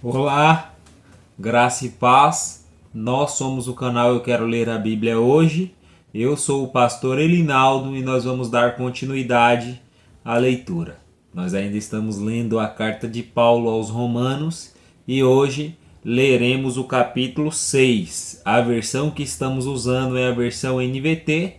Olá, graça e paz. Nós somos o canal Eu Quero Ler a Bíblia Hoje. Eu sou o pastor Elinaldo e nós vamos dar continuidade à leitura. Nós ainda estamos lendo a carta de Paulo aos Romanos e hoje leremos o capítulo 6. A versão que estamos usando é a versão NVT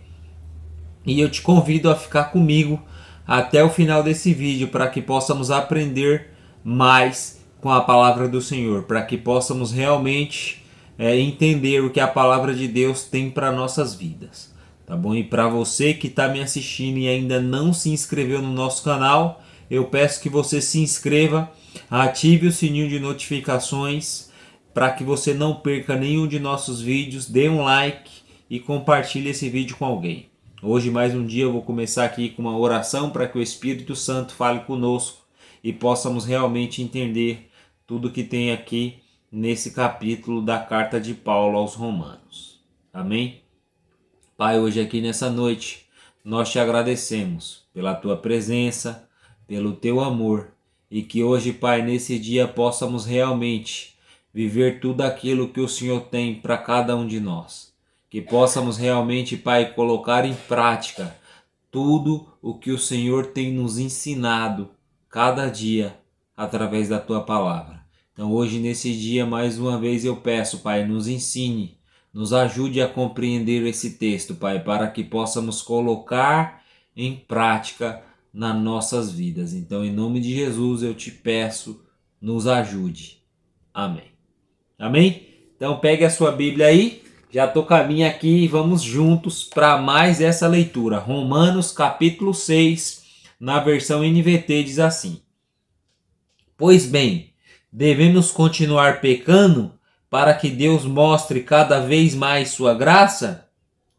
e eu te convido a ficar comigo até o final desse vídeo para que possamos aprender mais com a palavra do Senhor, para que possamos realmente entender o que a palavra de Deus tem para nossas vidas, tá bom? E para você que está me assistindo e ainda não se inscreveu no nosso canal, eu peço que você se inscreva, ative o sininho de notificações para que você não perca nenhum de nossos vídeos, dê um like e compartilhe esse vídeo com alguém. Hoje, mais um dia, eu vou começar aqui com uma oração para que o Espírito Santo fale conosco e possamos realmente entender tudo que tem aqui nesse capítulo da carta de Paulo aos Romanos. Amém? Pai, hoje aqui nessa noite, nós te agradecemos pela tua presença, pelo teu amor e que hoje, Pai, nesse dia possamos realmente viver tudo aquilo que o Senhor tem para cada um de nós. Que possamos realmente, Pai, colocar em prática tudo o que o Senhor tem nos ensinado cada dia através da tua palavra. Então hoje nesse dia mais uma vez eu peço, Pai, nos ensine, nos ajude a compreender esse texto, Pai, para que possamos colocar em prática nas nossas vidas. Então em nome de Jesus eu te peço, nos ajude. Amém. Amém? Então pegue a sua Bíblia aí, já estou com a minha aqui e vamos juntos para mais essa leitura. Romanos capítulo 6, na versão NVT diz assim: Pois bem, devemos continuar pecando para que Deus mostre cada vez mais sua graça?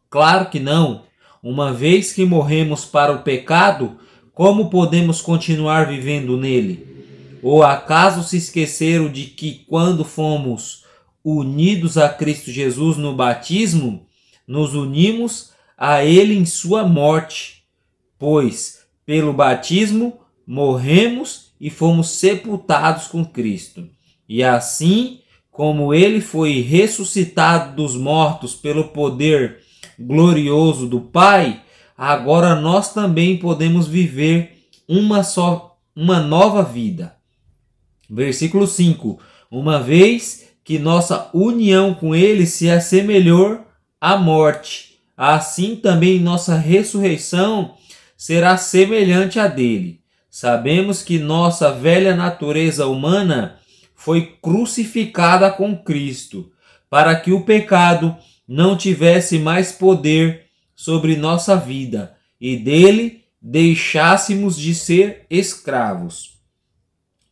Claro que não. Uma vez que morremos para o pecado, como podemos continuar vivendo nele? Ou acaso se esqueceram de que quando fomos unidos a Cristo Jesus no batismo, nos unimos a Ele em sua morte? Pois, pelo batismo, morremos e fomos sepultados com Cristo. E assim, como Ele foi ressuscitado dos mortos pelo poder glorioso do Pai, agora nós também podemos viver uma nova vida. Versículo 5. Uma vez que nossa união com Ele se assemelhou à morte, assim também nossa ressurreição será semelhante à dele. Sabemos que nossa velha natureza humana foi crucificada com Cristo, para que o pecado não tivesse mais poder sobre nossa vida e dele deixássemos de ser escravos.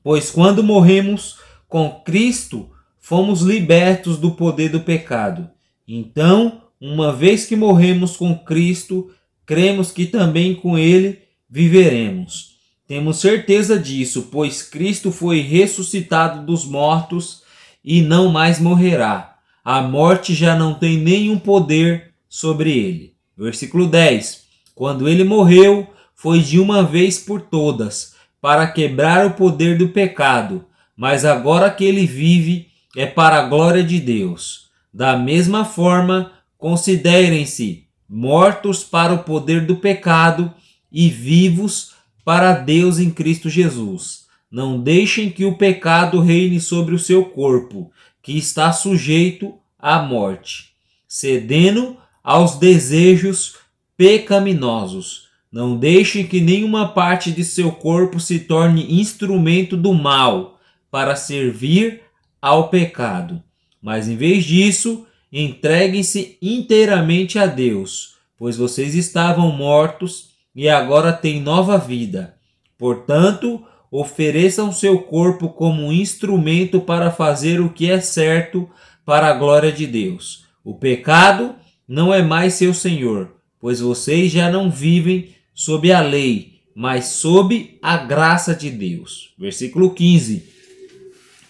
Pois quando morremos com Cristo, fomos libertos do poder do pecado. Então, uma vez que morremos com Cristo, cremos que também com Ele viveremos. Temos certeza disso, pois Cristo foi ressuscitado dos mortos e não mais morrerá. A morte já não tem nenhum poder sobre ele. Versículo 10. Quando ele morreu, foi de uma vez por todas, para quebrar o poder do pecado, mas agora que ele vive, é para a glória de Deus. Da mesma forma, considerem-se mortos para o poder do pecado e vivos para Deus em Cristo Jesus. Não deixem que o pecado reine sobre o seu corpo, que está sujeito à morte, cedendo aos desejos pecaminosos. Não deixem que nenhuma parte de seu corpo se torne instrumento do mal para servir ao pecado. Mas em vez disso, entreguem-se inteiramente a Deus, pois vocês estavam mortos e agora têm nova vida. Portanto, ofereçam seu corpo como um instrumento para fazer o que é certo para a glória de Deus. O pecado não é mais seu senhor, pois vocês já não vivem sob a lei, mas sob a graça de Deus. Versículo 15.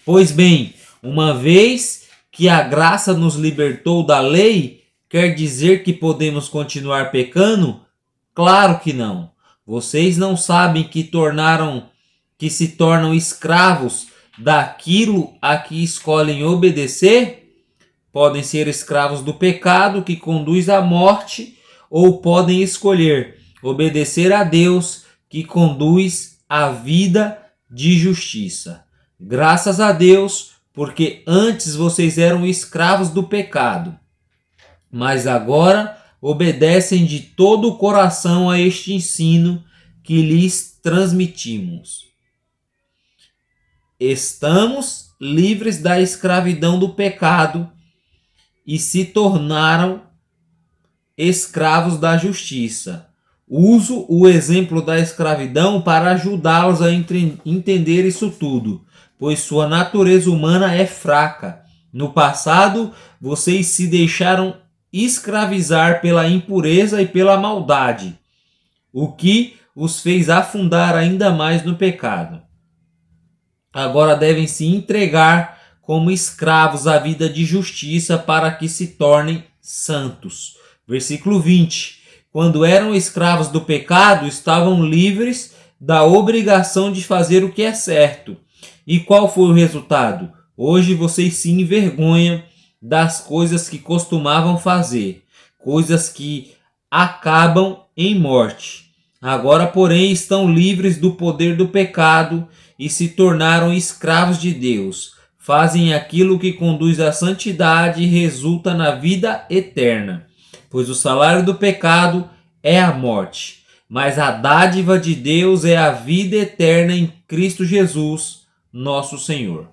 Pois bem, uma vez que a graça nos libertou da lei, quer dizer que podemos continuar pecando? Claro que não. Vocês não sabem que se tornam escravos daquilo a que escolhem obedecer, podem ser escravos do pecado que conduz à morte, ou podem escolher obedecer a Deus que conduz à vida de justiça. Graças a Deus, porque antes vocês eram escravos do pecado, mas agora obedecem de todo o coração a este ensino que lhes transmitimos. Estamos livres da escravidão do pecado e se tornaram escravos da justiça. Uso o exemplo da escravidão para ajudá-los a entender isso tudo, pois sua natureza humana é fraca. No passado, vocês se deixaram escravizar pela impureza e pela maldade, o que os fez afundar ainda mais no pecado. Agora devem se entregar como escravos à vida de justiça para que se tornem santos. Versículo 20. Quando eram escravos do pecado, estavam livres da obrigação de fazer o que é certo. E qual foi o resultado? Hoje vocês se envergonham das coisas que costumavam fazer, coisas que acabam em morte. Agora, porém, estão livres do poder do pecado e se tornaram escravos de Deus. Fazem aquilo que conduz à santidade e resulta na vida eterna. Pois o salário do pecado é a morte, mas a dádiva de Deus é a vida eterna em Cristo Jesus, nosso Senhor.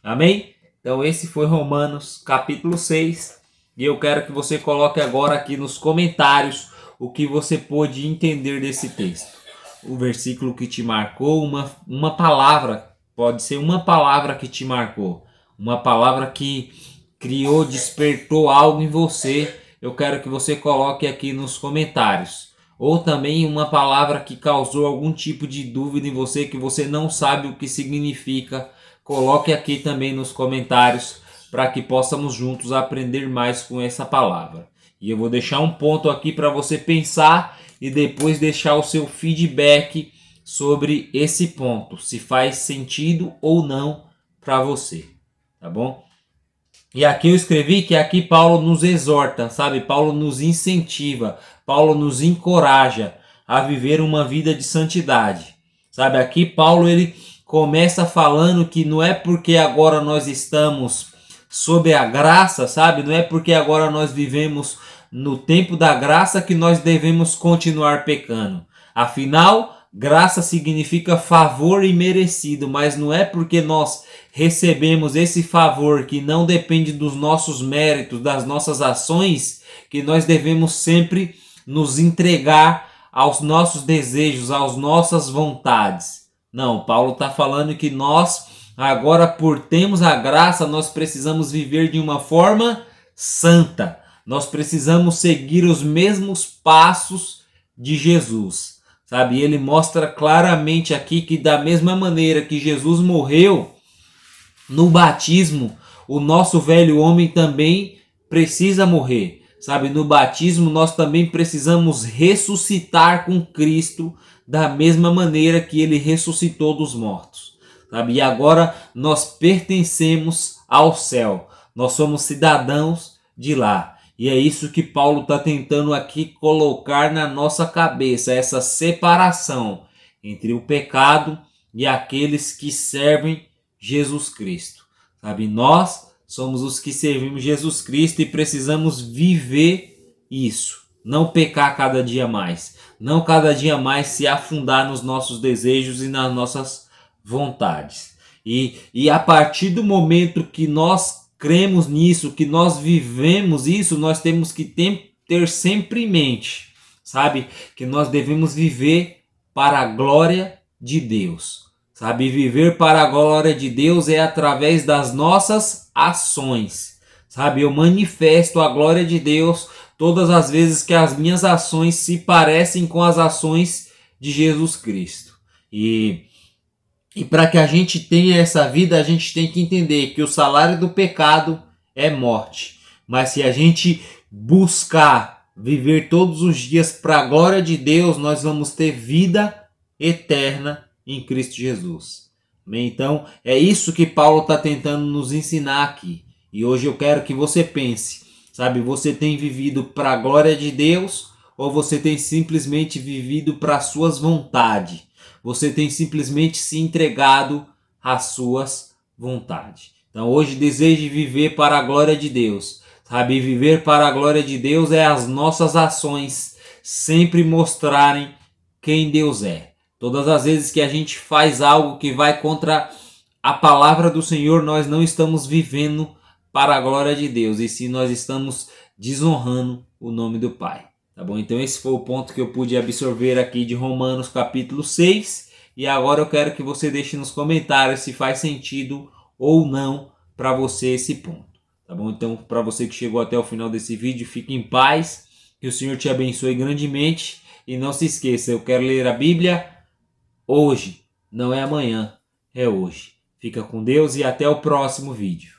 Amém? Então esse foi Romanos capítulo 6, e eu quero que você coloque agora aqui nos comentários o que você pôde entender desse texto. O versículo que te marcou, uma palavra, pode ser uma palavra que te marcou, uma palavra que criou, despertou algo em você. Eu quero que você coloque aqui nos comentários. Ou também uma palavra que causou algum tipo de dúvida em você, que você não sabe o que significa. Coloque aqui também nos comentários para que possamos juntos aprender mais com essa palavra. E eu vou deixar um ponto aqui para você pensar e depois deixar o seu feedback sobre esse ponto, se faz sentido ou não para você, tá bom? E aqui eu escrevi que aqui Paulo nos exorta, sabe? Paulo nos incentiva, Paulo nos encoraja a viver uma vida de santidade, sabe? Aqui Paulo ele começa falando que não é porque agora nós estamos sob a graça, sabe? Não é porque agora nós vivemos no tempo da graça que nós devemos continuar pecando. Afinal, graça significa favor imerecido, mas não é porque nós recebemos esse favor que não depende dos nossos méritos, das nossas ações, que nós devemos sempre nos entregar aos nossos desejos, às nossas vontades. Não, Paulo está falando que nós, agora por termos a graça, nós precisamos viver de uma forma santa. Nós precisamos seguir os mesmos passos de Jesus, sabe? Ele mostra claramente aqui que da mesma maneira que Jesus morreu no batismo, o nosso velho homem também precisa morrer, sabe? No batismo nós também precisamos ressuscitar com Cristo da mesma maneira que ele ressuscitou dos mortos, sabe? E agora nós pertencemos ao céu, nós somos cidadãos de lá. E é isso que Paulo está tentando aqui colocar na nossa cabeça, essa separação entre o pecado e aqueles que servem Jesus Cristo. Sabe, nós somos os que servimos Jesus Cristo e precisamos viver isso. Não pecar cada dia mais. Não cada dia mais se afundar nos nossos desejos e nas nossas vontades. E a partir do momento que nós cremos nisso, que nós vivemos isso, nós temos que ter sempre em mente, sabe? Que nós devemos viver para a glória de Deus, sabe? Viver para a glória de Deus é através das nossas ações, sabe? Eu manifesto a glória de Deus todas as vezes que as minhas ações se parecem com as ações de Jesus Cristo. E para que a gente tenha essa vida, a gente tem que entender que o salário do pecado é morte. Mas se a gente buscar viver todos os dias para a glória de Deus, nós vamos ter vida eterna em Cristo Jesus. Amém? Então, é isso que Paulo está tentando nos ensinar aqui. E hoje eu quero que você pense, sabe? Você tem vivido para a glória de Deus ou você tem simplesmente vivido para as suas vontades? Você tem simplesmente se entregado às suas vontades? Então, hoje deseje viver para a glória de Deus. Sabe? Viver para a glória de Deus é as nossas ações sempre mostrarem quem Deus é. Todas as vezes que a gente faz algo que vai contra a palavra do Senhor, nós não estamos vivendo para a glória de Deus, e sim nós estamos desonrando o nome do Pai. Tá bom? Então esse foi o ponto que eu pude absorver aqui de Romanos capítulo 6, e agora eu quero que você deixe nos comentários se faz sentido ou não para você esse ponto. Tá bom? Então, para você que chegou até o final desse vídeo, fique em paz, que o Senhor te abençoe grandemente, e não se esqueça, eu quero ler a Bíblia hoje, não é amanhã, é hoje. Fica com Deus e até o próximo vídeo.